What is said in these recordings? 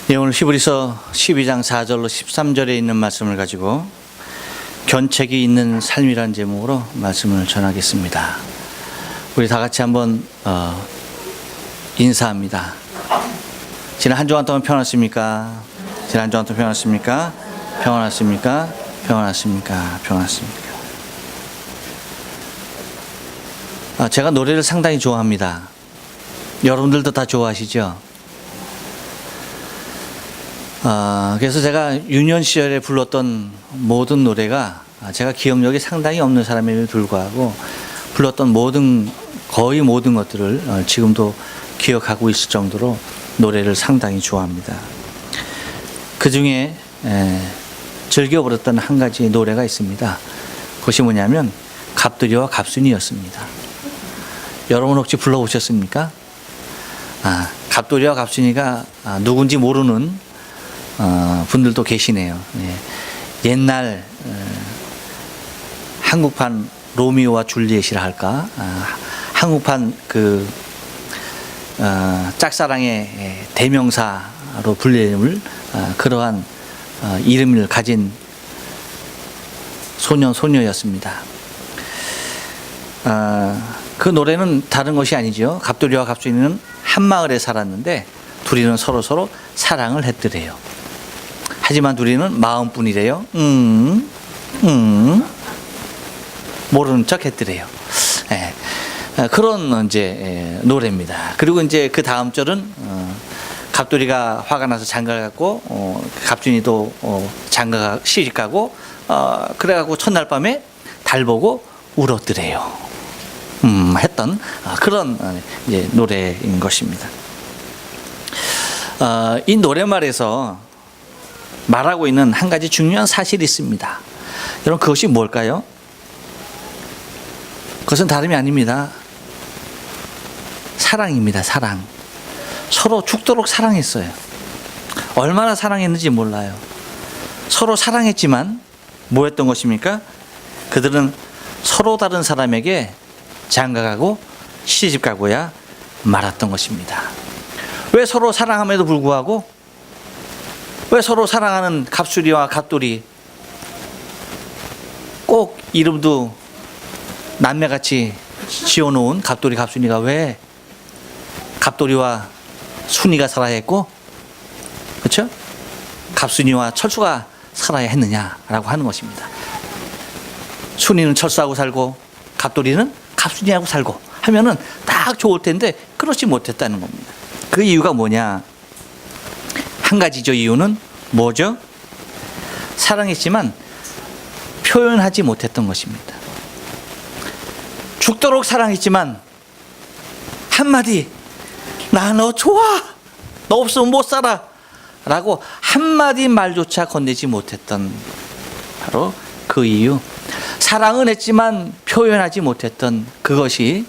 예, 오늘 히브리서 12장 4절로 13절에 있는 말씀을 가지고 견책이 있는 삶이란 제목으로 말씀을 전하겠습니다. 우리 다 같이 한번 인사합니다. 지난 한 주간 동안 평안하십니까? 지난 한 주간 동안 평안하십니까? 평안하십니까? 평안하십니까? 평안하십니까? 제가 노래를 상당히 좋아합니다. 여러분들도 다 좋아하시죠? 그래서 제가 유년 시절에 불렀던 모든 노래가 제가 기억력이 상당히 없는 사람에도 불구하고 불렀던 거의 모든 것들을 지금도 기억하고 있을 정도로 노래를 상당히 좋아합니다. 그 중에 즐겨 부르던 한 가지 노래가 있습니다. 그것이 뭐냐면 갑돌이와 갑순이였습니다. 여러분 혹시 불러보셨습니까? 갑돌이와 갑순이가 누군지 모르는 분들도 계시네요. 옛날 한국판 로미오와 줄리엣이라 할까? 한국판 짝사랑의 대명사로 불리는 그러한 이름을 가진 소녀였습니다. 그 노래는 다른 것이 아니죠. 갑돌이와 갑순이는 한 마을에 살았는데 둘이는 서로 사랑을 했더래요. 하지만 둘이는 마음뿐이래요. 모르는 척 했더래요. 그런 이제 노래입니다. 그리고 이제 그 다음 절은 갑돌이가 화가 나서 장가를 갔고 갑순이도 시집 가고 그래갖고 첫날 밤에 달 보고 울었더래요. 했던 그런 이제 노래인 것입니다. 이 노래말에서 말하고 있는 한 가지 중요한 사실이 있습니다. 여러분, 그것이 뭘까요? 그것은 다름이 아닙니다. 사랑입니다. 사랑. 서로 죽도록 사랑했어요. 얼마나 사랑했는지 몰라요. 서로 사랑했지만 뭐 했던 것입니까? 그들은 서로 다른 사람에게 장가가고 시집가고야 말았던 것입니다. 왜 서로 사랑함에도 불구하고 왜 서로 사랑하는 갑순이와 갑돌이 꼭 이름도 남매같이 지어놓은 갑돌이 갑순이가 왜 갑돌이와 순이가 살아야 했고, 그렇죠? 갑순이와 철수가 살아야 했느냐라고 하는 것입니다. 순이는 철수하고 살고 갑돌이는 갑순이하고 살고 하면은 딱 좋을 텐데 그렇지 못했다는 겁니다. 그 이유가 뭐냐? 한 가지죠. 이유는 뭐죠? 사랑했지만 표현하지 못했던 것입니다. 죽도록 사랑했지만 한마디 나 너 좋아, 너 없으면 못 살아 라고 한마디 말조차 건네지 못했던 바로 그 이유, 사랑은 했지만 표현하지 못했던 그것이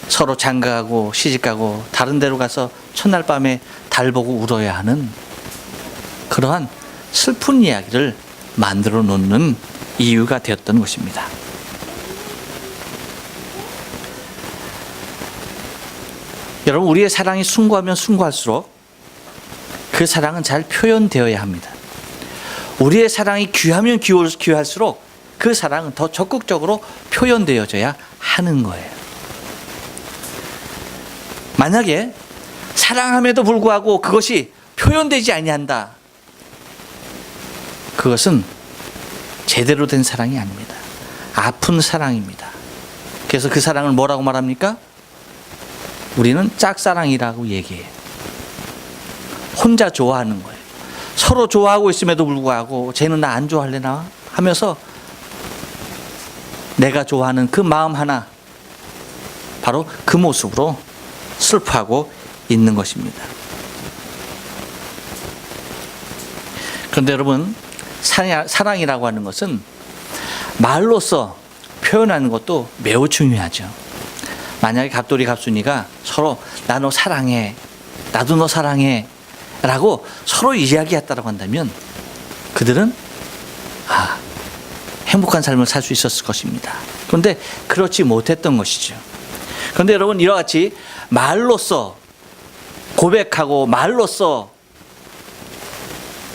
서로 장가가고 시집가고 다른 데로 가서 첫날 밤에 달 보고 울어야 하는 그러한 슬픈 이야기를 만들어 놓는 이유가 되었던 것입니다. 여러분, 우리의 사랑이 숭고하면 숭고할수록 그 사랑은 잘 표현되어야 합니다. 우리의 사랑이 귀하면 귀할수록 그 사랑은 더 적극적으로 표현되어져야 하는 거예요. 만약에 사랑함에도 불구하고 그것이 표현되지 아니한다, 그것은 제대로 된 사랑이 아닙니다. 아픈 사랑입니다. 그래서 그 사랑을 뭐라고 말합니까? 우리는 짝사랑이라고 얘기해요. 혼자 좋아하는 거예요. 서로 좋아하고 있음에도 불구하고 쟤는 나 안 좋아할래나 하면서 내가 좋아하는 그 마음 하나, 바로 그 모습으로 슬퍼하고 있는 것입니다. 그런데 여러분, 사랑이라고 하는 것은 말로써 표현하는 것도 매우 중요하죠. 만약에 갑돌이 갑순이가 서로 나 너 사랑해, 나도 너 사랑해 라고 서로 이야기했다고 한다면 그들은 행복한 삶을 살 수 있었을 것입니다. 그런데 그렇지 못했던 것이죠. 그런데 여러분, 이와 같이 말로써 고백하고 말로써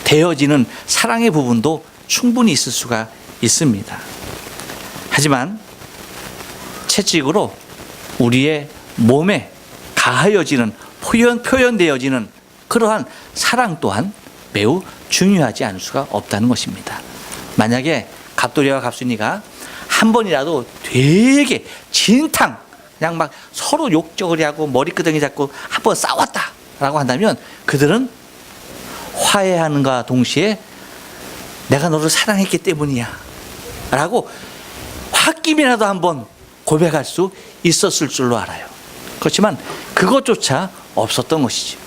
되어지는 사랑의 부분도 충분히 있을 수가 있습니다. 하지만 채찍으로 우리의 몸에 가하여지는 표현되어지는 그러한 사랑 또한 매우 중요하지 않을 수가 없다는 것입니다. 만약에 갑돌이와 갑순이가 한 번이라도 되게 진탕 그냥 막 서로 욕적을 하고 머리끄덩이 잡고 한 번 싸웠다라고 한다면 그들은 화해하는가 동시에 내가 너를 사랑했기 때문이야 라고 홧김이라도 한번 고백할 수 있었을 줄로 알아요. 그렇지만 그것조차 없었던 것이죠.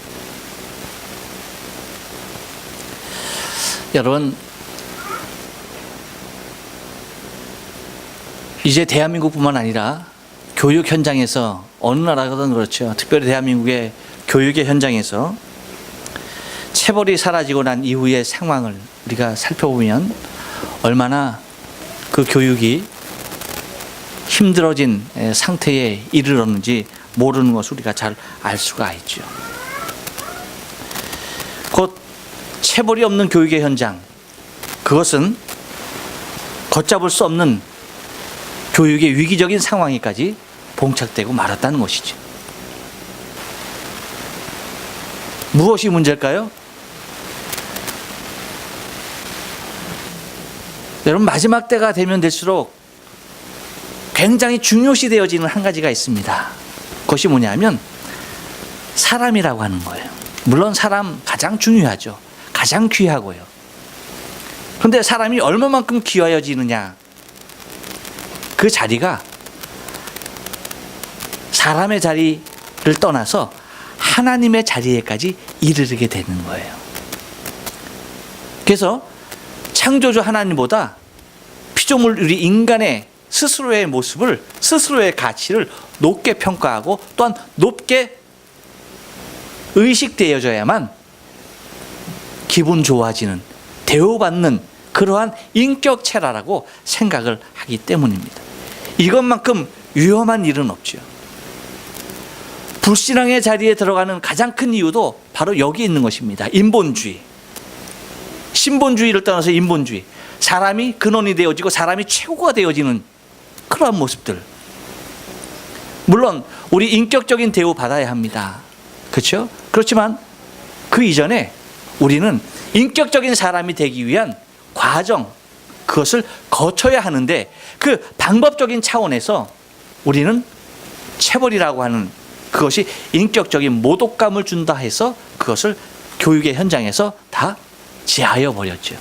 여러분, 이제 대한민국뿐만 아니라 교육 현장에서 어느 나라든 그렇죠. 특별히 대한민국의 교육의 현장에서 체벌이 사라지고 난 이후의 상황을 우리가 살펴보면 얼마나 그 교육이 힘들어진 상태에 이르렀는지 모르는 것을 우리가 잘 알 수가 있죠. 곧 체벌이 없는 교육의 현장, 그것은 걷잡을 수 없는 교육의 위기적인 상황에까지 봉착되고 말았다는 것이죠. 무엇이 문제일까요? 여러분, 마지막 때가 되면 될수록 굉장히 중요시 되어지는 한 가지가 있습니다. 그것이 뭐냐면 사람이라고 하는 거예요. 물론 사람 가장 중요하죠. 가장 귀하고요. 그런데 사람이 얼마만큼 귀하여지느냐, 그 자리가 사람의 자리를 떠나서 하나님의 자리에까지 이르게 되는 거예요. 그래서 창조주 하나님보다 피조물 우리 인간의 스스로의 모습을, 스스로의 가치를 높게 평가하고 또한 높게 의식되어져야만 기분 좋아지는, 대우받는 그러한 인격체라고 생각을 하기 때문입니다. 이것만큼 위험한 일은 없죠. 불신앙의 자리에 들어가는 가장 큰 이유도 바로 여기 있는 것입니다. 인본주의. 신본주의를 떠나서 인본주의. 사람이 근원이 되어지고 사람이 최고가 되어지는 그러한 모습들. 물론 우리 인격적인 대우 받아야 합니다. 그렇죠? 그렇지만 그 이전에 우리는 인격적인 사람이 되기 위한 과정, 그것을 거쳐야 하는데 그 방법적인 차원에서 우리는 체벌이라고 하는 그것이 인격적인 모독감을 준다 해서 그것을 교육의 현장에서 다 제하여 버렸죠.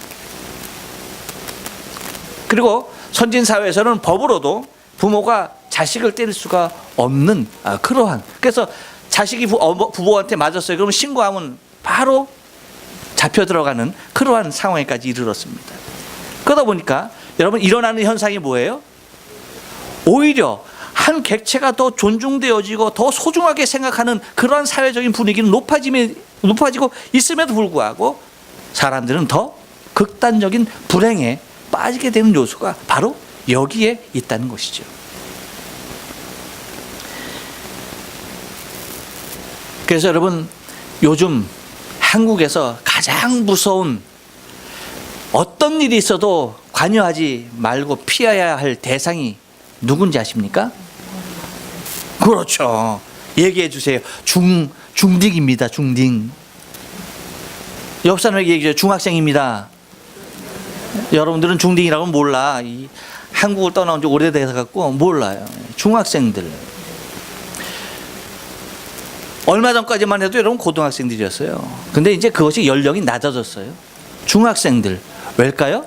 그리고 선진사회에서는 법으로도 부모가 자식을 때릴 수가 없는 그러한, 그래서 자식이 부모한테 맞았어요. 그러면 신고하면 바로 잡혀 들어가는 그러한 상황에까지 이르렀습니다. 그러다 보니까 여러분, 일어나는 현상이 뭐예요? 오히려 한 객체가 더 존중되어지고 더 소중하게 생각하는 그러한 사회적인 분위기는 높아지고 있음에도 불구하고 사람들은 더 극단적인 불행에 빠지게 되는 요소가 바로 여기에 있다는 것이죠. 그래서 여러분, 요즘 한국에서 가장 무서운, 어떤 일이 있어도 관여하지 말고 피해야 할 대상이 누군지 아십니까? 그렇죠. 얘기해 주세요. 중딩입니다. 중딩. 옆 사람에게 얘기해 주세요. 중학생입니다. 여러분들은 중딩이라고 몰라. 한국을 떠나온 지 오래돼서 갖고 몰라요. 중학생들. 얼마 전까지만 해도 여러분 고등학생들이었어요. 근데 이제 그것이 연령이 낮아졌어요. 중학생들. 왜일까요?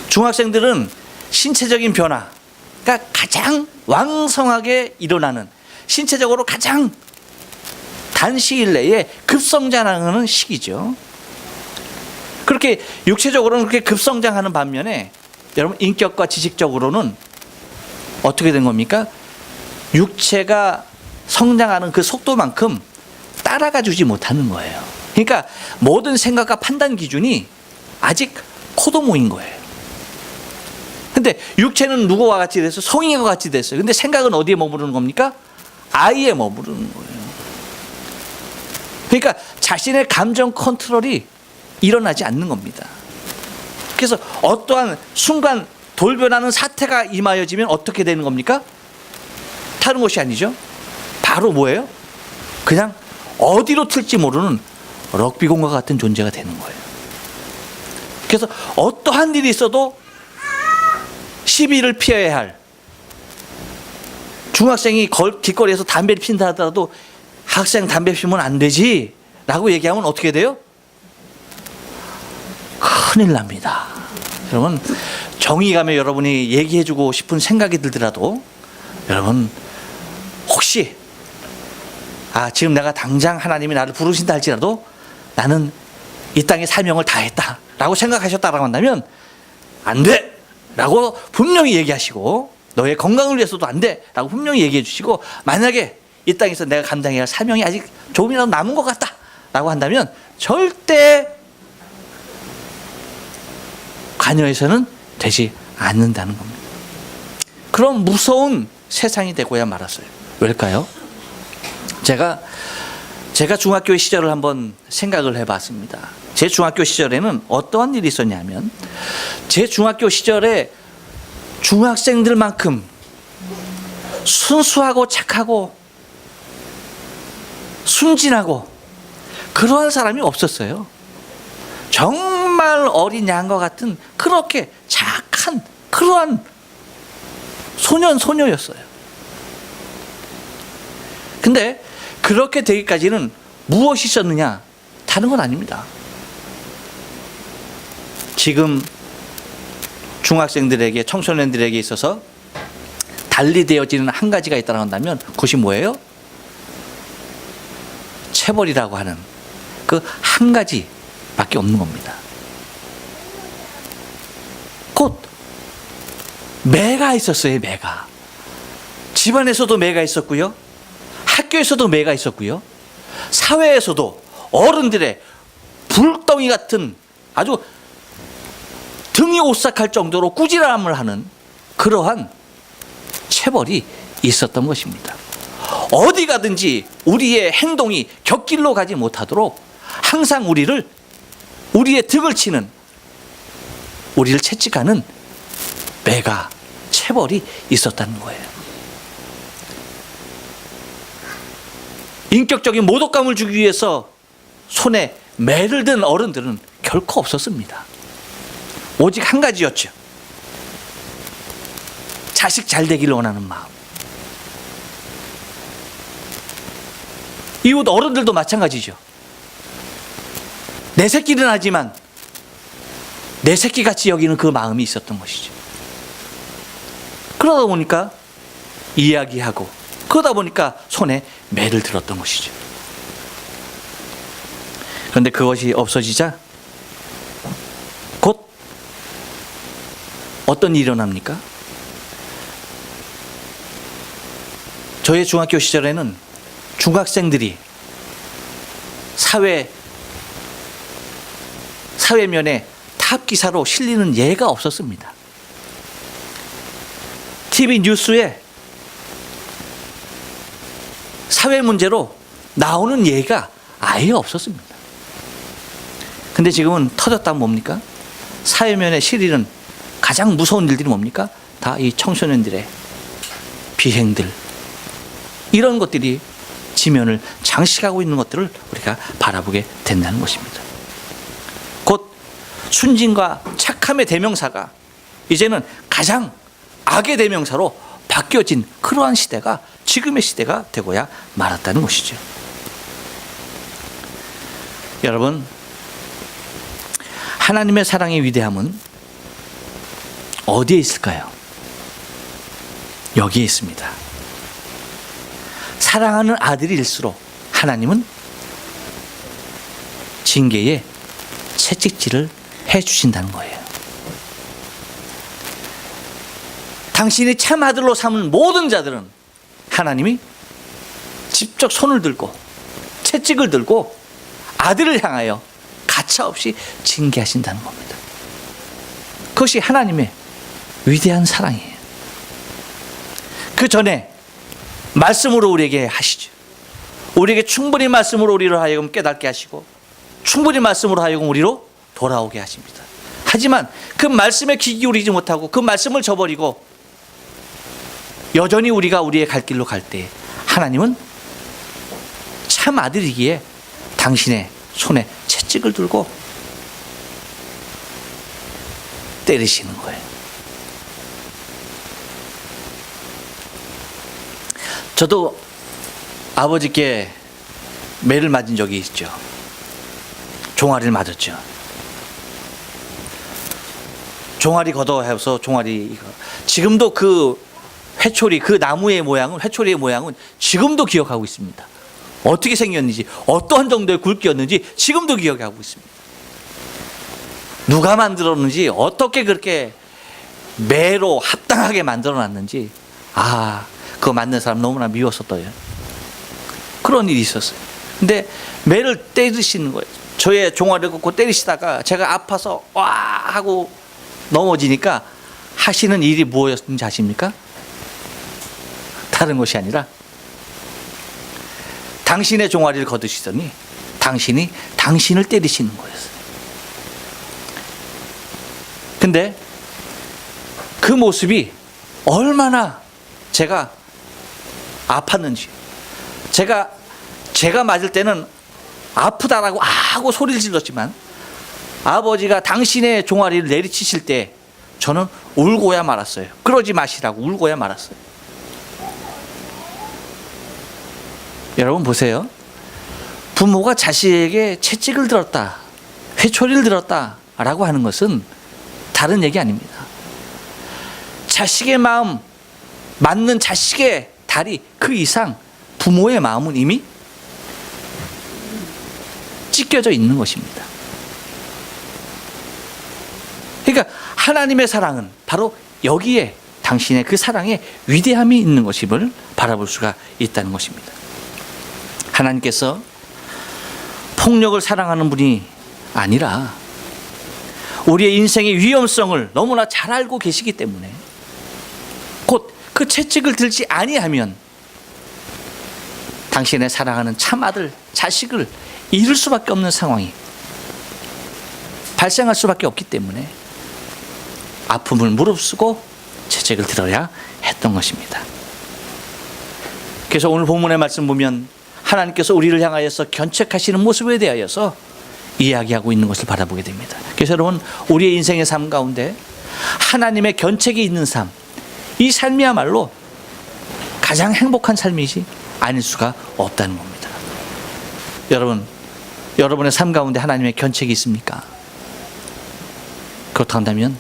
중학생들은 신체적인 변화가 가장 왕성하게 일어나는, 신체적으로 가장 단시일 내에 급성장하는 시기죠. 그렇게 육체적으로는 그렇게 급성장하는 반면에 여러분, 인격과 지식적으로는 어떻게 된 겁니까? 육체가 성장하는 그 속도만큼 따라가 주지 못하는 거예요. 그러니까 모든 생각과 판단 기준이 아직 코도모인 거예요. 근데 육체는 누구와 같이 됐어요? 성인과 같이 됐어요. 근데 생각은 어디에 머무르는 겁니까? 아이에 머무르는 거예요. 그러니까 자신의 감정 컨트롤이 일어나지 않는 겁니다. 그래서 어떠한 순간 돌변하는 사태가 임하여지면 어떻게 되는 겁니까? 다른 것이 아니죠. 바로 뭐예요? 그냥 어디로 튈지 모르는 럭비공과 같은 존재가 되는 거예요. 그래서 어떠한 일이 있어도 시비를 피해야 할 중학생이 길거리에서 담배를 피운다 하더라도 학생 담배 피우면 안 되지 라고 얘기하면 어떻게 돼요? 큰일 납니다. 여러분, 정의감에 여러분이 얘기해주고 싶은 생각이 들더라도 여러분 혹시 지금 내가 당장 하나님이 나를 부르신다 할지라도 나는 이 땅의 사명을 다했다 라고 생각하셨다라고 한다면 안 돼! 라고 분명히 얘기하시고, 너의 건강을 위해서도 안 돼! 라고 분명히 얘기해 주시고, 만약에 이 땅에서 내가 감당해야 할 사명이 아직 조금이라도 남은 것 같다 라고 한다면 절대 관여해서는 되지 않는다는 겁니다. 그런 무서운 세상이 되고야 말았어요. 왜일까요? 제가 중학교 시절을 한번 생각을 해봤습니다. 제 중학교 시절에는 어떠한 일이 있었냐면, 제 중학교 시절에 중학생들만큼 순수하고 착하고 순진하고 그러한 사람이 없었어요. 정말 어린 양과 같은 그렇게 착한 그러한 소년였어요. 근데 그렇게 되기까지는 무엇이 있었느냐? 다른 건 아닙니다. 지금 중학생들에게, 청소년들에게 있어서 달리 되어지는 한 가지가 있다고 한다면 그것이 뭐예요? 체벌이라고 하는 그 한 가지밖에 없는 겁니다. 곧 매가 있었어요. 매가. 집안에서도 매가 있었고요, 학교에서도 매가 있었고요, 사회에서도 어른들의 불덩이 같은 아주 등이 오싹할 정도로 꾸지람을 하는 그러한 체벌이 있었던 것입니다. 어디 가든지 우리의 행동이 곁길로 가지 못하도록 항상 우리의 등을 치는, 우리를 채찍하는 매가, 체벌이 있었다는 거예요. 인격적인 모독감을 주기 위해서 손에 매를 든 어른들은 결코 없었습니다. 오직 한 가지였죠. 자식 잘 되기를 원하는 마음. 이웃 어른들도 마찬가지죠. 내 새끼는 하지만 내 새끼같이 여기는 그 마음이 있었던 것이죠. 그러다 보니까 이야기하고, 그러다 보니까 손에 매를 들었던 것이죠. 그런데 그것이 없어지자 곧 어떤 일이 일어납니까? 저의 중학교 시절에는 중학생들이 사회면에 탑 기사로 실리는 예가 없었습니다. TV 뉴스에 사회 문제로 나오는 예가 아예 없었습니다. 근데 지금은 터졌다면 뭡니까? 사회면에 실리는 가장 무서운 일들이 뭡니까? 다 이 청소년들의 비행들, 이런 것들이 지면을 장식하고 있는 것들을 우리가 바라보게 된다는 것입니다. 곧 순진과 착함의 대명사가 이제는 가장 악의 대명사로 바뀌어진 그러한 시대가 지금의 시대가 되고야 말았다는 것이죠. 여러분, 하나님의 사랑의 위대함은 어디에 있을까요? 여기에 있습니다. 사랑하는 아들일수록 하나님은 징계에 채찍질을 해주신다는 거예요. 당신이 참 아들로 삼은 모든 자들은 하나님이 직접 손을 들고 채찍을 들고 아들을 향하여 가차없이 징계하신다는 겁니다. 그것이 하나님의 위대한 사랑이에요. 그 전에 말씀으로 우리에게 하시죠. 우리에게 충분히 말씀으로 우리를 하여금 깨닫게 하시고 충분히 말씀으로 하여금 우리로 돌아오게 하십니다. 하지만 그 말씀에 귀 기울이지 못하고 그 말씀을 저버리고 여전히 우리가 우리의 갈 길로 갈 때 하나님은 참 아들이기에 당신의 손에 채찍을 들고 때리시는 거예요. 저도 아버지께 매를 맞은 적이 있죠. 종아리를 맞았죠. 종아리 걷어해서 종아리, 지금도 그 회초리, 그 나무의 모양은, 회초리의 모양은 지금도 기억하고 있습니다. 어떻게 생겼는지, 어떠한 정도의 굵기였는지 지금도 기억하고 있습니다. 누가 만들었는지, 어떻게 그렇게 매로 합당하게 만들어놨는지, 그거 만든 사람 너무나 미웠었어요. 그런 일이 있었어요. 근데 매를 때리시는 거예요. 저의 종아리를 걷고 때리시다가 제가 아파서 와 하고 넘어지니까 하시는 일이 무엇이었는지 아십니까? 다른 것이 아니라 당신의 종아리를 걷으시더니 당신이 당신을 때리시는 거였어요. 근데 그 모습이 얼마나 제가 아팠는지, 제가 맞을 때는 아프다라고 하고 소리를 질렀지만 아버지가 당신의 종아리를 내리치실 때 저는 울고야 말았어요. 그러지 마시라고 울고야 말았어요. 여러분 보세요. 부모가 자식에게 채찍을 들었다, 회초리를 들었다 라고 하는 것은 다른 얘기 아닙니다. 자식의 마음, 맞는 자식의 다리 그 이상 부모의 마음은 이미 찢겨져 있는 것입니다. 그러니까 하나님의 사랑은 바로 여기에 당신의 그 사랑에 위대함이 있는 것임을 바라볼 수가 있다는 것입니다. 하나님께서 폭력을 사랑하는 분이 아니라 우리의 인생의 위험성을 너무나 잘 알고 계시기 때문에 곧 그 채찍을 들지 아니하면 당신의 사랑하는 참 아들, 자식을 잃을 수밖에 없는 상황이 발생할 수밖에 없기 때문에 아픔을 무릅쓰고 채찍을 들어야 했던 것입니다. 그래서 오늘 본문의 말씀 보면 하나님께서 우리를 향하여서 견책하시는 모습에 대하여서 이야기하고 있는 것을 바라보게 됩니다. 그래서 여러분, 우리의 인생의 삶 가운데 하나님의 견책이 있는 삶, 이 삶이야말로 가장 행복한 삶이지 아닐 수가 없다는 겁니다. 여러분, 여러분의 삶 가운데 하나님의 견책이 있습니까? 그렇다면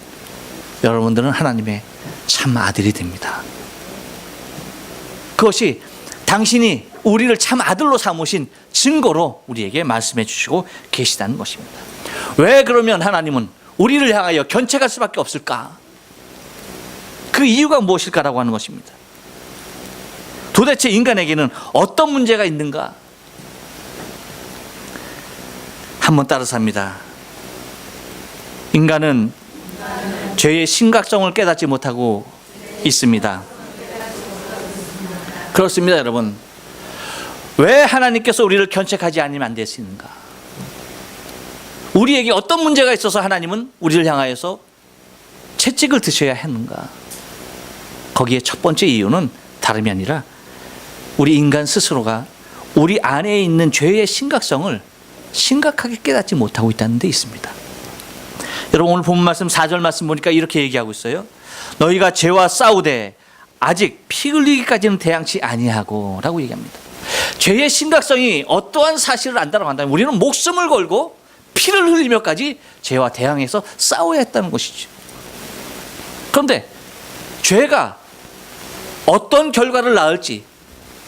여러분들은 하나님의 참 아들이 됩니다. 그것이 당신이 우리를 참 아들로 삼으신 증거로 우리에게 말씀해 주시고 계시다는 것입니다. 왜 그러면 하나님은 우리를 향하여 견책할 수밖에 없을까? 그 이유가 무엇일까라고 하는 것입니다. 도대체 인간에게는 어떤 문제가 있는가? 한번 따라서 합니다. 인간은 죄의 심각성을 깨닫지 못하고 있습니다. 그렇습니다, 여러분. 왜 하나님께서 우리를 견책하지 않으면 안 되시는가? 우리에게 어떤 문제가 있어서 하나님은 우리를 향하여서 채찍을 드셔야 하는가? 거기에 첫 번째 이유는 다름이 아니라 우리 인간 스스로가 우리 안에 있는 죄의 심각성을 심각하게 깨닫지 못하고 있다는 데 있습니다. 여러분, 오늘 본문 말씀 4절 말씀 보니까 이렇게 얘기하고 있어요. 너희가 죄와 싸우되 아직 피 흘리기까지는 대항치 아니하고 라고 얘기합니다. 죄의 심각성이 어떠한 사실을 안다고 한다면 우리는 목숨을 걸고 피를 흘리며까지 죄와 대항해서 싸워야 했다는 것이죠. 그런데 죄가 어떤 결과를 낳을지,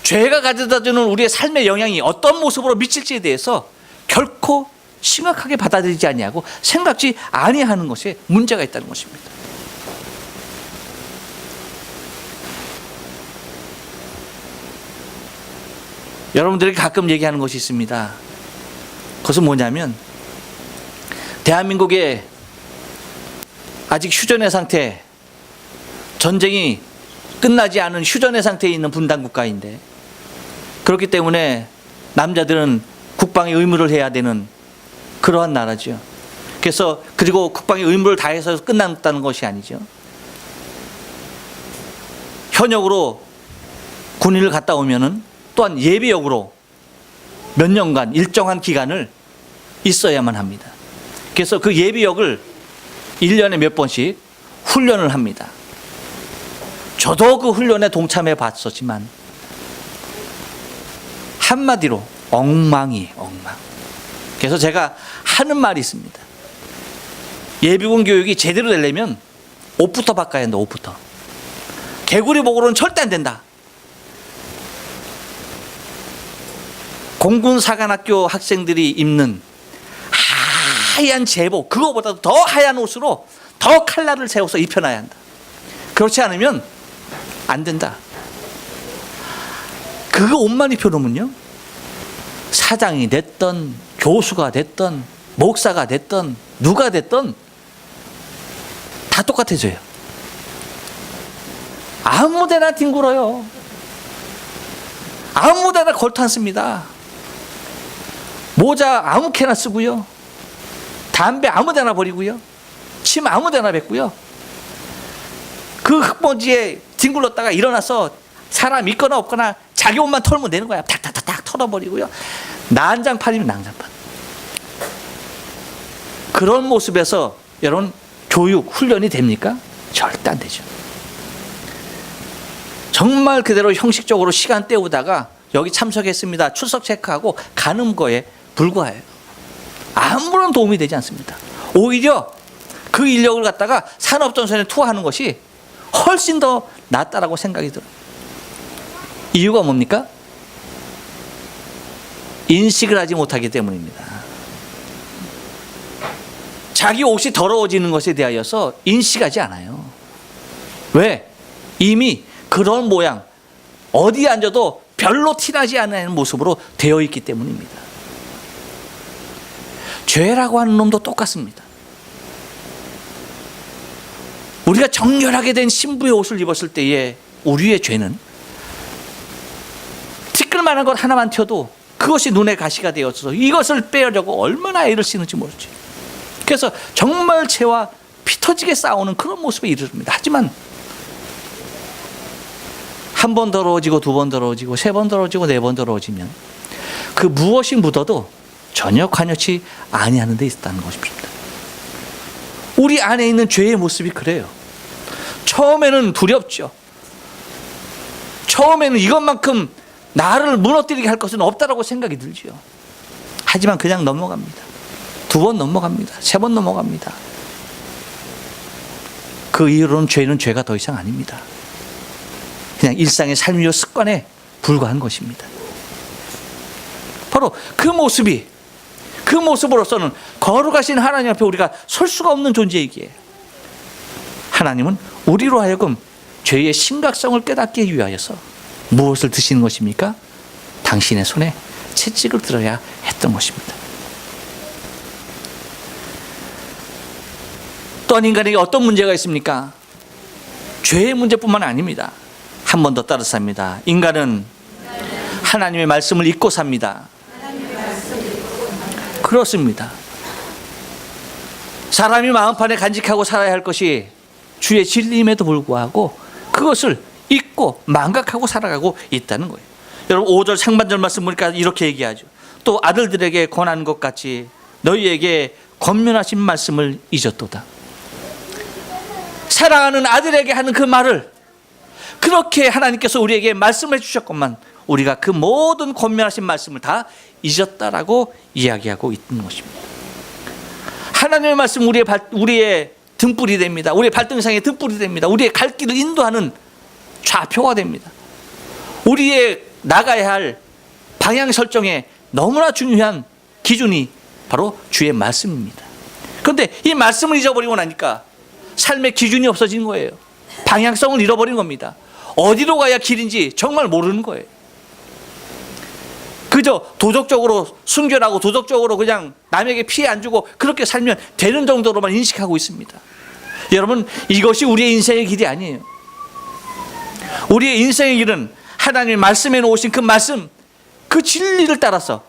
죄가 가져다주는 우리의 삶의 영향이 어떤 모습으로 미칠지에 대해서 결코 심각하게 받아들이지 아니하고 생각지 아니하는 것에 문제가 있다는 것입니다. 여러분들에게 가끔 얘기하는 것이 있습니다. 그것은 뭐냐면 대한민국에 아직 휴전의 상태, 전쟁이 끝나지 않은 휴전의 상태에 있는 분단 국가인데 그렇기 때문에 남자들은 국방의 의무를 해야 되는 그러한 나라죠. 그래서 그리고 국방의 의무를 다해서 끝났다는 것이 아니죠. 현역으로 군인을 갔다 오면은 또한 예비역으로 몇 년간 일정한 기간을 있어야만 합니다. 그래서 그 예비역을 1년에 몇 번씩 훈련을 합니다. 저도 그 훈련에 동참해 봤었지만 한마디로 엉망이에요. 엉망. 그래서 제가 하는 말이 있습니다. 예비군 교육이 제대로 되려면 옷부터 바꿔야 한다. 옷부터. 개구리 복으로는 절대 안 된다. 공군사관학교 학생들이 입는 하얀 제복, 그거보다 더 하얀 옷으로 더 칼날을 세워서 입혀놔야 한다. 그렇지 않으면 안 된다. 그 옷만 입혀놓으면요, 사장이 됐던 교수가 됐던 목사가 됐던 누가 됐던 다 똑같아져요. 아무데나 뒹굴어요. 아무데나 걸터앉습니다. 모자 아무렇게나 쓰고요, 담배 아무데나 버리고요, 침 아무데나 뱉고요, 그 흙먼지에 뒹굴렀다가 일어나서 사람 있거나 없거나 자기 옷만 털면 되는 거야. 탁탁탁탁 털어버리고요, 난장판이면 난장판. 그런 모습에서 여러분 교육, 훈련이 됩니까? 절대 안 되죠. 정말 그대로 형식적으로 시간 때우다가 여기 참석했습니다, 출석 체크하고 가는 거에 불과해요. 아무런 도움이 되지 않습니다. 오히려 그 인력을 갖다가 산업전선에 투하하는 것이 훨씬 더 낫다라고 생각이 들어요. 이유가 뭡니까? 인식을 하지 못하기 때문입니다. 자기 옷이 더러워지는 것에 대하여서 인식하지 않아요. 왜? 이미 그런 모양, 어디 앉아도 별로 티나지 않는 모습으로 되어 있기 때문입니다. 죄라고 하는 놈도 똑같습니다. 우리가 정결하게 된 신부의 옷을 입었을 때에 우리의 죄는 티끌만한 것 하나만 튀어도 그것이 눈에 가시가 되어서 이것을 빼려고 얼마나 애를 쓰는지 모르죠. 그래서 정말 죄와 피 터지게 싸우는 그런 모습에 이르릅니다. 하지만 한 번 더러워지고 두 번 더러워지고 세 번 더러워지고 네 번 더러워지면 그 무엇이 묻어도 전혀 관여치 아니하는 데 있다는 것입니다. 우리 안에 있는 죄의 모습이 그래요. 처음에는 두렵죠. 처음에는 이것만큼 나를 무너뜨리게 할 것은 없다라고 생각이 들죠. 하지만 그냥 넘어갑니다. 두 번 넘어갑니다. 세 번 넘어갑니다. 그 이후로는 죄는 죄가 더 이상 아닙니다. 그냥 일상의 삶이요 습관에 불과한 것입니다. 바로 그 모습이, 그 모습으로서는 거룩하신 하나님 앞에 우리가 설 수가 없는 존재이기에 하나님은 우리로 하여금 죄의 심각성을 깨닫게 위하여서 무엇을 드시는 것입니까? 당신의 손에 채찍을 들어야 했던 것입니다. 또한 인간에게 어떤 문제가 있습니까? 죄의 문제뿐만 아닙니다. 한 번 더 따라서 합니다. 인간은 하나님의 말씀을 잊고 삽니다. 그렇습니다. 사람이 마음판에 간직하고 살아야 할 것이 주의 진리임에도 불구하고 그것을 잊고 망각하고 살아가고 있다는 거예요. 여러분 5절 상반절 말씀 보니까 이렇게 얘기하죠. 또 아들들에게 권한 것 같이 너희에게 권면하신 말씀을 잊었도다. 사랑하는 아들에게 하는 그 말을 그렇게 하나님께서 우리에게 말씀해 주셨건만 우리가 그 모든 권면하신 말씀을 다 잊었다라고 이야기하고 있는 것입니다. 하나님의 말씀 우리의 등불이 됩니다. 우리의 발등상의 등불이 됩니다. 우리의 갈 길을 인도하는 좌표가 됩니다. 우리의 나가야 할 방향 설정에 너무나 중요한 기준이 바로 주의 말씀입니다. 그런데 이 말씀을 잊어버리고 나니까 삶의 기준이 없어진 거예요. 방향성을 잃어버린 겁니다. 어디로 가야 길인지 정말 모르는 거예요. 그저 도덕적으로 순결하고 도덕적으로 그냥 남에게 피해 안 주고 그렇게 살면 되는 정도로만 인식하고 있습니다. 여러분 이것이 우리의 인생의 길이 아니에요. 우리의 인생의 길은 하나님의 말씀에 놓으신 그 말씀, 그 진리를 따라서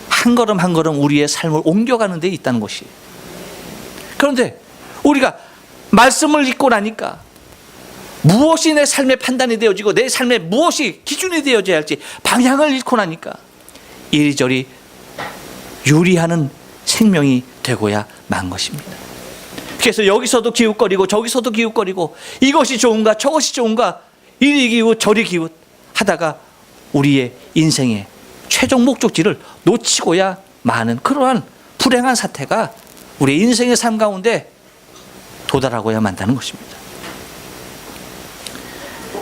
한 걸음 한 걸음 우리의 삶을 옮겨가는 데 있다는 것이. 그런데 우리가 말씀을 읽고 나니까 무엇이 내 삶의 판단이 되어지고 내 삶에 무엇이 기준이 되어져야 할지 방향을 잃고 나니까 이리저리 유리하는 생명이 되고야 만 것입니다. 그래서 여기서도 기웃거리고 저기서도 기웃거리고 이것이 좋은가 저것이 좋은가 이리 기웃 저리 기웃 하다가 우리의 인생의 최종 목적지를 놓치고야 마는 그러한 불행한 사태가 우리의 인생의 삶 가운데 도달하고야 만다는 것입니다.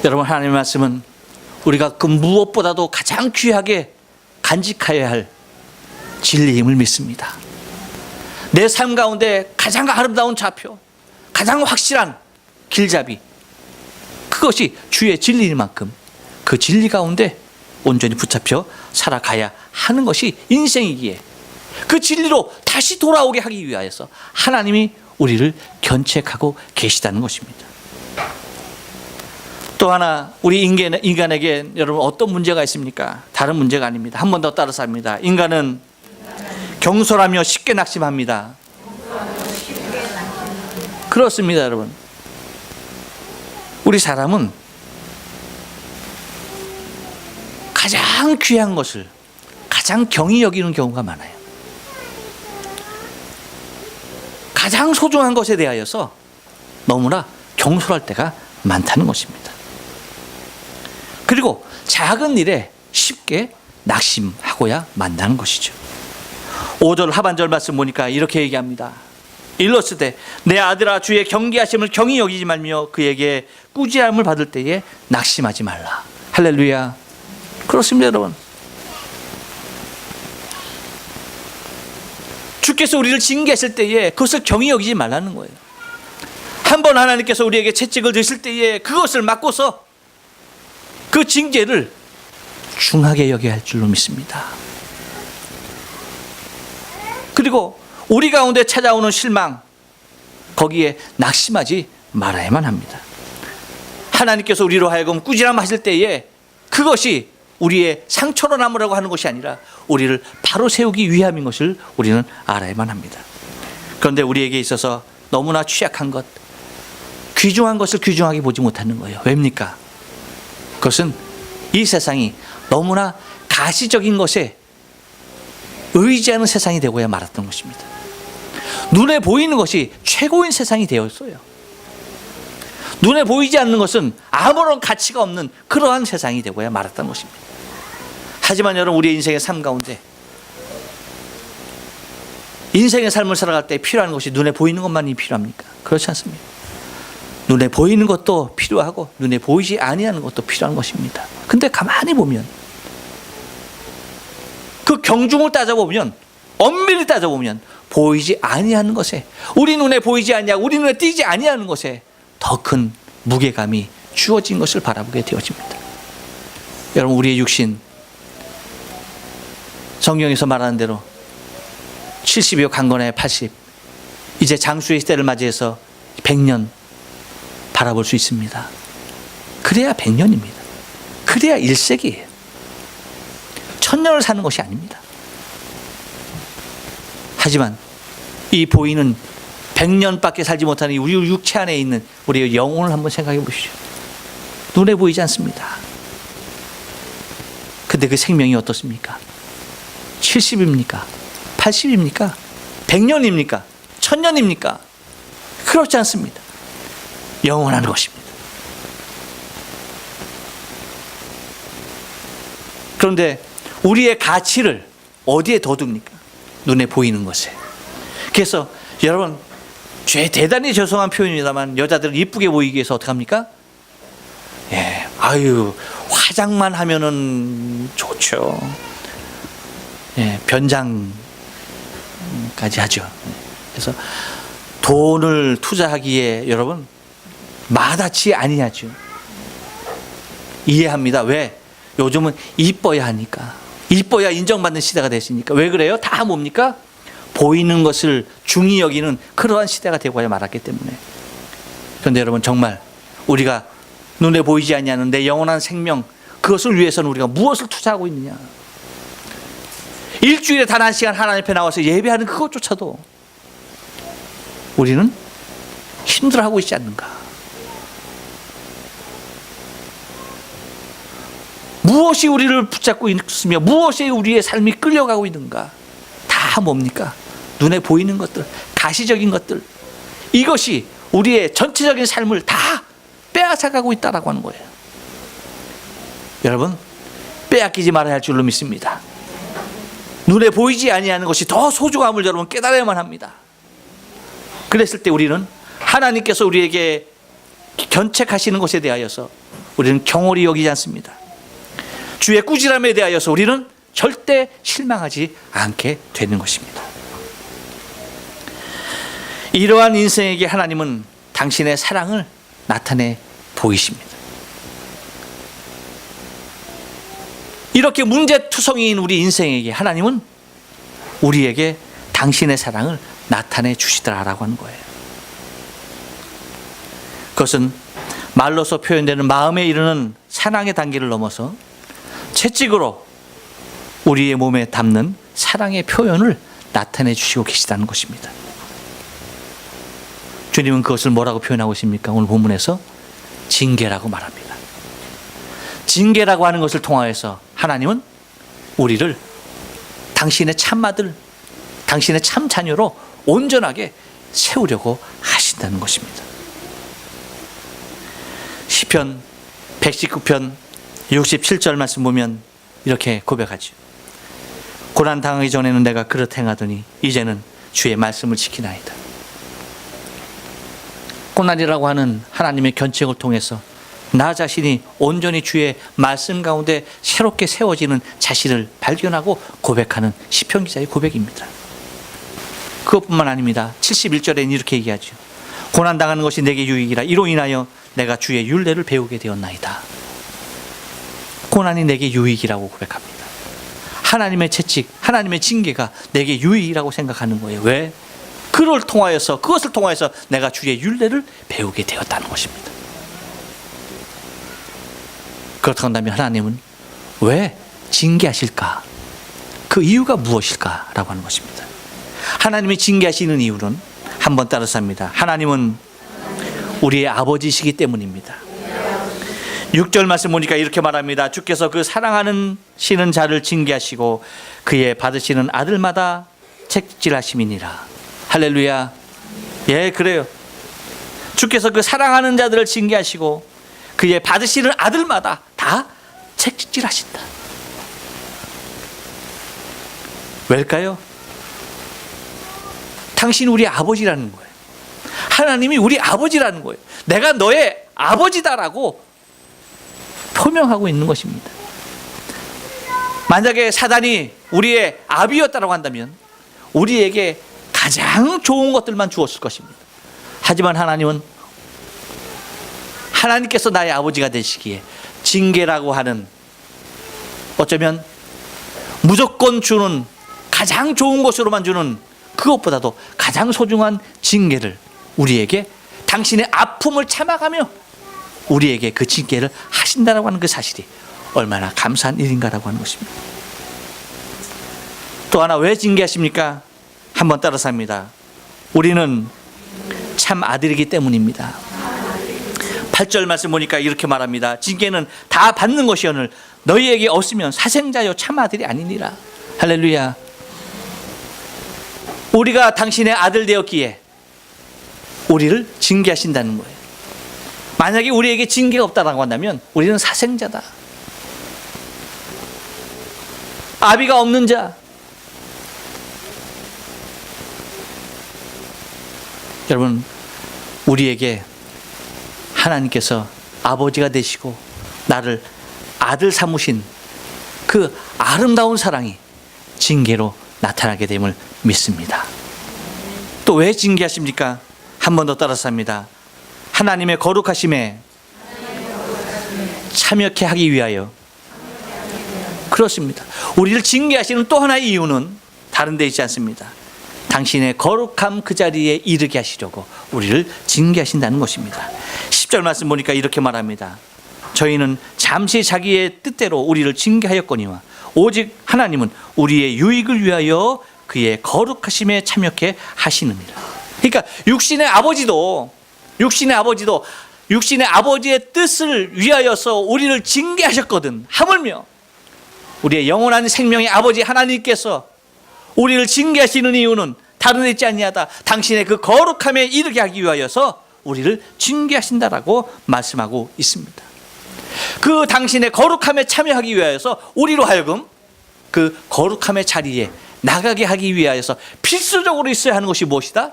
여러분, 하나님의 말씀은 우리가 그 무엇보다도 가장 귀하게 간직해야 할 진리임을 믿습니다. 내 삶 가운데 가장 아름다운 좌표, 가장 확실한 길잡이, 그것이 주의 진리인 만큼 그 진리 가운데 온전히 붙잡혀 살아가야 하는 것이 인생이기에 그 진리로 다시 돌아오게 하기 위하여서 하나님이 우리를 견책하고 계시다는 것입니다. 또 하나 우리 인간에게 여러분 어떤 문제가 있습니까? 다른 문제가 아닙니다. 한 번 더 따라서 합니다. 인간은 경솔하며 쉽게 낙심합니다. 그렇습니다, 여러분. 우리 사람은 가장 귀한 것을 가장 경히 여기는 경우가 많아요. 가장 소중한 것에 대하여서 너무나 경솔할 때가 많다는 것입니다. 그리고 작은 일에 쉽게 낙심하고야 만다는 것이죠. 5절 하반절 말씀 보니까 이렇게 얘기합니다. 일렀으되 내 아들아 주의 경계하심을 경히 여기지 말며 그에게 꾸지람을 받을 때에 낙심하지 말라. 할렐루야. 그렇습니다, 여러분. 주께서 우리를 징계하실 때에 그것을 경히 여기지 말라는 거예요. 한번 하나님께서 우리에게 채찍을 드실 때에 그것을 맞고서 그 징계를 중하게 여겨야 할 줄로 믿습니다. 그리고 우리 가운데 찾아오는 실망, 거기에 낙심하지 말아야만 합니다. 하나님께서 우리로 하여금 꾸지람하실 때에 그것이 우리의 상처로 남으라고 하는 것이 아니라 우리를 바로 세우기 위함인 것을 우리는 알아야만 합니다. 그런데 우리에게 있어서 너무나 취약한 것, 귀중한 것을 귀중하게 보지 못하는 거예요. 왜입니까? 그것은 이 세상이 너무나 가시적인 것에 의지하는 세상이 되고야 말았던 것입니다. 눈에 보이는 것이 최고인 세상이 되었어요. 눈에 보이지 않는 것은 아무런 가치가 없는 그러한 세상이 되고야 말았던 것입니다. 하지만 여러분, 우리의 인생의 삶 가운데 인생의 삶을 살아갈 때 필요한 것이 눈에 보이는 것만이 필요합니까? 그렇지 않습니다. 눈에 보이는 것도 필요하고 눈에 보이지 아니하는 것도 필요한 것입니다. 근데 가만히 보면 그 경중을 따져보면, 엄밀히 따져보면 보이지 아니하는 것에, 우리 눈에 보이지 아니하고 우리 눈에 띄지 아니하는 것에 더 큰 무게감이 주어진 것을 바라보게 되어집니다. 여러분, 우리의 육신, 성경에서 말하는 대로 70여 강건에 80, 이제 장수의 시대를 맞이해서 100년 바라볼 수 있습니다. 그래야 100년입니다. 그래야 1세기예요. 1000년을 사는 것이 아닙니다. 하지만 이 보이는 100년밖에 살지 못하는 우리 육체 안에 있는 우리의 영혼을 한번 생각해 보시죠. 눈에 보이지 않습니다. 근데 그 생명이 어떻습니까? 70입니까? 80입니까? 100년입니까? 1000년입니까? 그렇지 않습니다. 영원한 것입니다. 그런데 우리의 가치를 어디에 더 둡니까? 눈에 보이는 것에. 그래서 여러분, 대단히 죄송한 표현입니다만 여자들을 이쁘게 보이기 위해서 어떻게 합니까? 예, 화장만 하면은 좋죠. 예, 변장까지 하죠. 그래서 돈을 투자하기에 여러분 마다치 아니하죠. 이해합니다. 왜? 요즘은 이뻐야 하니까. 이뻐야 인정받는 시대가 됐으니까. 왜 그래요? 다 뭡니까? 보이는 것을 중히 여기는 그러한 시대가 되고야 말았기 때문에. 그런데 여러분, 정말 우리가 눈에 보이지 아니하는 내 영원한 생명, 그것을 위해서는 우리가 무엇을 투자하고 있느냐? 일주일에 단 한 시간 하나님 앞에 나와서 예배하는 그것조차도 우리는 힘들어하고 있지 않는가? 무엇이 우리를 붙잡고 있으며 무엇이 우리의 삶이 끌려가고 있는가? 다 뭡니까? 눈에 보이는 것들, 가시적인 것들, 이것이 우리의 전체적인 삶을 다 빼앗아가고 있다라고 하는 거예요. 여러분, 빼앗기지 말아야 할 줄로 믿습니다. 눈에 보이지 아니하는 것이 더 소중함을 여러분 깨달아야만 합니다. 그랬을 때 우리는 하나님께서 우리에게 견책하시는 것에 대하여서 우리는 경홀히 여기지 않습니다. 주의 꾸지람에 대하여서 우리는 절대 실망하지 않게 되는 것입니다. 이러한 인생에게 하나님은 당신의 사랑을 나타내 보이십니다. 이렇게 문제투성이인 우리 인생에게 하나님은 우리에게 당신의 사랑을 나타내 주시더라라고 하는 거예요. 그것은 말로서 표현되는 마음에 이르는 사랑의 단계를 넘어서 채찍으로 우리의 몸에 담는 사랑의 표현을 나타내 주시고 계시다는 것입니다. 주님은 그것을 뭐라고 표현하고 있습니까? 오늘 본문에서 징계라고 말합니다. 징계라고 하는 것을 통하여서 하나님은 우리를 당신의 참아들, 당신의 참 자녀로 온전하게 세우려고 하신다는 것입니다. 시편 119편 67절 말씀 보면 이렇게 고백하죠. 고난 당하기 전에는 내가 그릇 행하더니 이제는 주의 말씀을 지키나이다. 고난이라고 하는 하나님의 견책을 통해서 나 자신이 온전히 주의 말씀 가운데 새롭게 세워지는 자신을 발견하고 고백하는 시편 기자의 고백입니다. 그것뿐만 아닙니다. 71절에는 이렇게 얘기하죠. 고난당하는 것이 내게 유익이라 이로 인하여 내가 주의 율례를 배우게 되었나이다. 고난이 내게 유익이라고 고백합니다. 하나님의 채찍, 하나님의 징계가 내게 유익이라고 생각하는 거예요. 왜? 그것을 통하여서 내가 주의 율례를 배우게 되었다는 것입니다. 그렇다고 한다면 하나님은 왜 징계하실까? 그 이유가 무엇일까? 라고 하는 것입니다. 하나님이 징계하시는 이유는 한번 따라서 합니다. 하나님은 우리의 아버지시기 때문입니다. 6절 말씀 보니까 이렇게 말합니다. 주께서 그 사랑하는 시는 자를 징계하시고 그의 받으시는 아들마다 책질하심이니라. 할렐루야. 예, 그래요. 주께서 그 사랑하는 자들을 징계하시고 그의 받으시는 아들마다 다 책질하신다. 왜일까요? 당신이 우리 아버지라는 거예요. 하나님이 우리 아버지라는 거예요. 내가 너의 아버지다라고 표명하고 있는 것입니다. 만약에 사단이 우리의 아비였다고 한다면 우리에게 가장 좋은 것들만 주었을 것입니다. 하지만 하나님은 하나님께서 나의 아버지가 되시기에 징계라고 하는 어쩌면 무조건 주는 가장 좋은 것으로만 주는 그것보다도 가장 소중한 징계를 우리에게 당신의 아픔을 참아가며 우리에게 그 징계를 하신다라고 하는 그 사실이 얼마나 감사한 일인가라고 하는 것입니다. 또 하나 왜 징계하십니까? 한번 따라서 합니다. 우리는 참 아들이기 때문입니다. 8절 말씀 보니까 이렇게 말합니다. 징계는 다 받는 것이오늘 너희에게 없으면 사생자요 참 아들이 아니니라. 할렐루야. 우리가 당신의 아들 되었기에 우리를 징계하신다는 거예요. 만약에 우리에게 징계가 없다라고 한다면 우리는 사생자다. 아비가 없는 자. 여러분, 우리에게 하나님께서 아버지가 되시고 나를 아들 삼으신 그 아름다운 사랑이 징계로 나타나게 됨을 믿습니다. 또 왜 징계하십니까? 한 번 더 따라서 합니다. 하나님의 거룩하심에 참여케 하기 위하여. 그렇습니다. 우리를 징계하시는 또 하나의 이유는 다른 데 있지 않습니다. 당신의 거룩함 그 자리에 이르게 하시려고 우리를 징계하신다는 것입니다. 10절 말씀 보니까 이렇게 말합니다. 저희는 잠시 자기의 뜻대로 우리를 징계하였거니와 오직 하나님은 우리의 유익을 위하여 그의 거룩하심에 참여케 하시느니라. 그러니까 육신의 아버지도 육신의 아버지의 뜻을 위하여서 우리를 징계하셨거든. 하물며 우리의 영원한 생명의 아버지 하나님께서 우리를 징계하시는 이유는 다른 데 있지 아니하다. 당신의 그 거룩함에 이르게 하기 위하여서 우리를 징계하신다라고 말씀하고 있습니다. 그 당신의 거룩함에 참여하기 위하여서 우리로 하여금 그 거룩함의 자리에 나가게 하기 위하여서 필수적으로 있어야 하는 것이 무엇이다?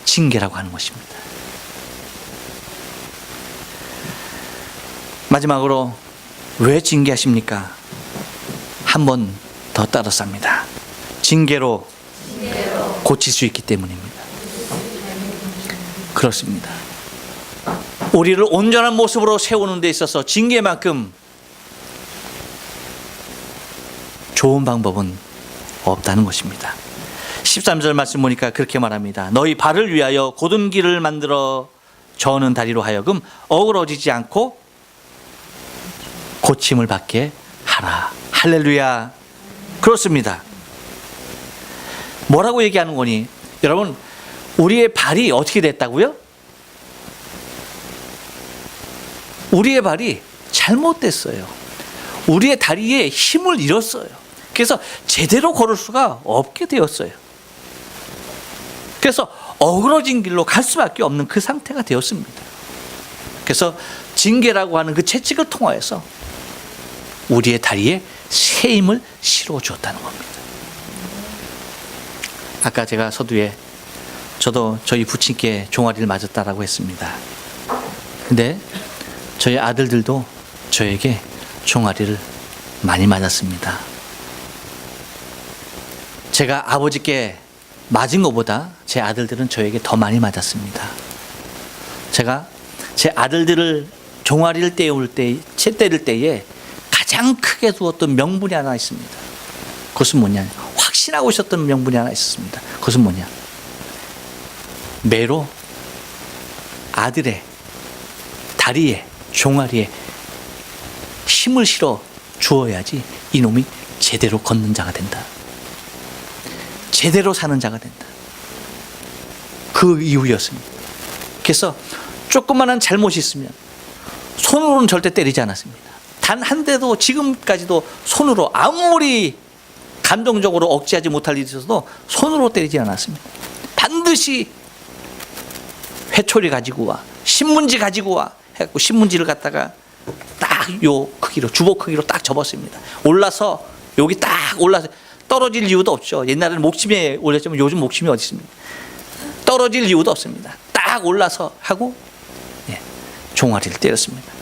징계라고 하는 것입니다. 마지막으로 왜 징계하십니까? 한 번 더 따라쌉니다. 징계로 고칠 수 있기 때문입니다. 그렇습니다. 우리를 온전한 모습으로 세우는 데 있어서 징계만큼 좋은 방법은 없다는 것입니다. 13절 말씀 보니까 그렇게 말합니다. 너희 발을 위하여 곧은 길을 만들어 저는 다리로 하여금 어그러지지 않고 고침을 받게 하라. 할렐루야. 그렇습니다. 뭐라고 얘기하는 거니? 여러분, 우리의 발이 어떻게 됐다고요? 우리의 발이 잘못됐어요. 우리의 다리에 힘을 잃었어요. 그래서 제대로 걸을 수가 없게 되었어요. 그래서 어그러진 길로 갈 수밖에 없는 그 상태가 되었습니다. 그래서 징계라고 하는 그 채찍을 통하여서 우리의 다리에 새 힘을 실어 주었다는 겁니다. 아까 제가 서두에 저도 저희 부친께 종아리를 맞았다라고 했습니다. 근데 저희 아들들도 저에게 종아리를 많이 맞았습니다. 제가 아버지께 맞은 것보다 제 아들들은 저에게 더 많이 맞았습니다. 제가 제 아들들을 종아리를 때릴 때에 가장 크게 두었던 명분이 하나 있습니다. 그것은 뭐냐? 확신하고 있었던 명분이 하나 있었습니다. 그것은 뭐냐? 매로 아들의 다리에 종아리에 힘을 실어 주어야지 이놈이 제대로 걷는 자가 된다. 제대로 사는 자가 된다. 그 이유였습니다. 그래서 조그마한 잘못이 있으면 손으로는 절대 때리지 않았습니다. 단 한 대도 지금까지도 손으로 아무리 감정적으로 억제하지 못할 일이 있어도 손으로 때리지 않았습니다. 반드시 회초리 가지고 와, 신문지 가지고 와 해갖고 신문지를 갖다가 딱 요 크기로, 주먹 크기로 딱 접었습니다. 올라서 여기 딱 올라서 떨어질 이유도 없죠. 옛날에는 목침에 올렸지만 요즘 목침이 어디 있습니까? 떨어질 이유도 없습니다. 딱 올라서 하고 종아리를 때렸습니다.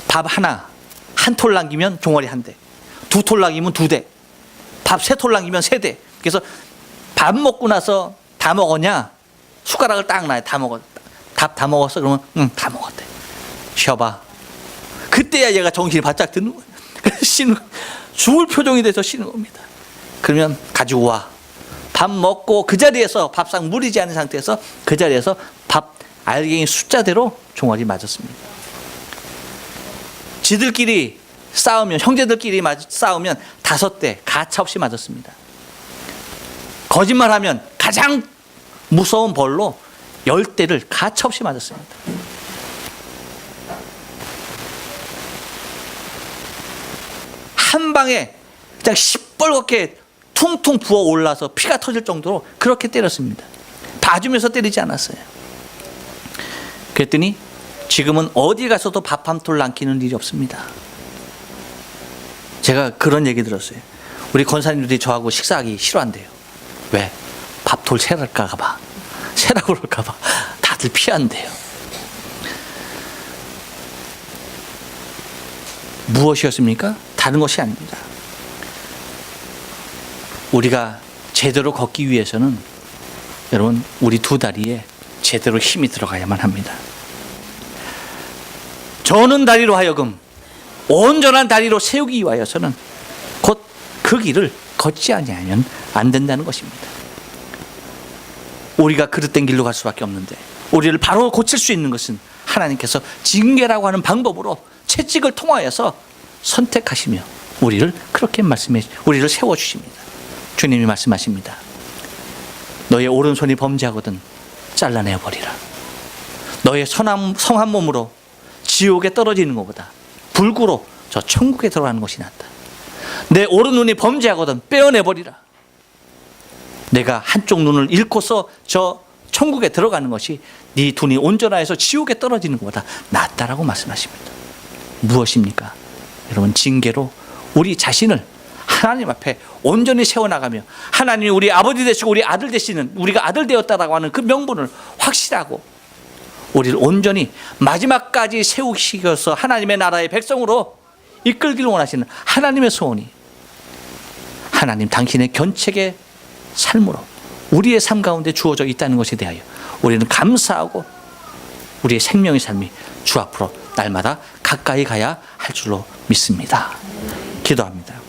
밥 하나, 한 톨 남기면 종아리 한 대, 두 톨 남기면 두 대, 밥 세 톨 남기면 세 대. 그래서 밥 먹고 나서 다 먹었냐? 숟가락을 딱 놔요. 다 먹었다. 밥 다 먹었어? 그러면 응, 다 먹었대. 쉬어봐. 그때야 얘가 정신이 바짝 드는 거예요. 그래서 죽을 표정이 돼서 쉬는 겁니다. 그러면 가지고 와. 밥 먹고 그 자리에서 밥상 무리지 않은 상태에서 그 자리에서 밥 알갱이 숫자대로 종아리 맞았습니다. 지들끼리 싸우면, 형제들끼리 싸우면 5대 가차없이 맞았습니다. 거짓말하면 가장 무서운 벌로 10대를 가차없이 맞았습니다. 한 방에 그냥 시뻘겋게 퉁퉁 부어 올라서 피가 터질 정도로 그렇게 때렸습니다. 봐주면서 때리지 않았어요. 그랬더니 지금은 어디 가서도 밥 한 톨 남기는 일이 없습니다. 제가 그런 얘기 들었어요. 우리 권사님들이 저하고 식사하기 싫어한대요. 왜? 밥톨 세랄까 봐. 세라고 그럴까 봐. 다들 피한대요. 무엇이었습니까? 다른 것이 아닙니다. 우리가 제대로 걷기 위해서는 여러분 우리 두 다리에 제대로 힘이 들어가야만 합니다. 저는 다리로 하여금 온전한 다리로 세우기 위하여서는 곧 그 길을 걷지 아니하면 안 된다는 것입니다. 우리가 그릇된 길로 갈 수밖에 없는데 우리를 바로 고칠 수 있는 것은 하나님께서 징계라고 하는 방법으로 채찍을 통하여서 선택하시며 우리를 그렇게 우리를 세워주십니다. 주님이 말씀하십니다. 너의 오른손이 범죄하거든 잘라내버리라. 너의 성한 몸으로 지옥에 떨어지는 것보다 불구로 저 천국에 들어가는 것이 낫다. 내 오른눈이 범죄하거든 빼어내버리라. 내가 한쪽 눈을 잃고서 저 천국에 들어가는 것이 네 눈이 온전하여서 지옥에 떨어지는 것보다 낫다라고 말씀하십니다. 무엇입니까? 여러분, 징계로 우리 자신을 하나님 앞에 온전히 세워나가며 하나님이 우리 아버지 되시고 우리 아들 되시는, 우리가 아들 되었다라고 하는 그 명분을 확실하고 우리를 온전히 마지막까지 세우시켜서 하나님의 나라의 백성으로 이끌기를 원하시는 하나님의 소원이 하나님 당신의 견책의 삶으로 우리의 삶 가운데 주어져 있다는 것에 대하여 우리는 감사하고 우리의 생명의 삶이 주 앞으로 날마다 가까이 가야 할 줄로 믿습니다. 기도합니다.